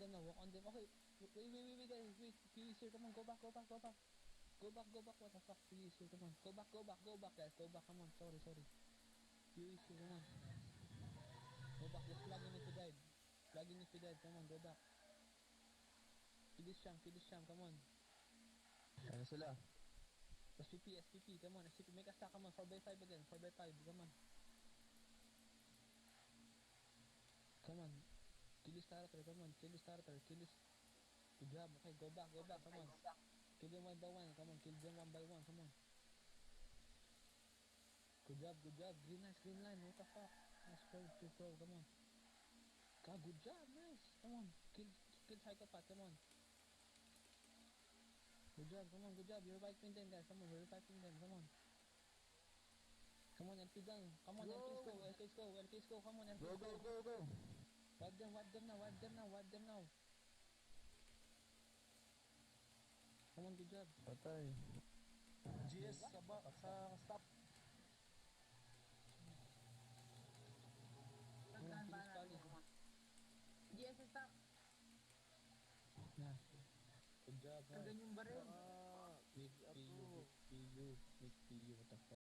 them now, walk on them. Okay, wait, guys, wait, Pew is here, come on, go back. Go back, what the fuck, Pew is here, come on. Go back, guys, go back, come on, sorry. Pew is here, come on. Go back, just flag him if you died. Come on, go back. Kill this champ, come on. Ano sila? SPP, come on, SPP, make a stack, come on, 4x5 again, 4x5, come on. Come on, kill this starter, come on, kill this. Good job, okay, go back, come on. Kill them 1 by 1, come on, kill them 1 by 1, come on. Good job, green line, what the fuck? Nice pro, come on. God, good job, nice, come on, kill psychopath, come on. Good job, you're reviving them, guys, come on, come on. Come on, LP down, come on, LKs go, come on, LKs go. Go. Wipe them now. Come on, good job. Patay. GS sa stop. Come on, kill this pally. GS stop. Yeah. Good job, Ang ganyang baril. Make PU, what the fuck?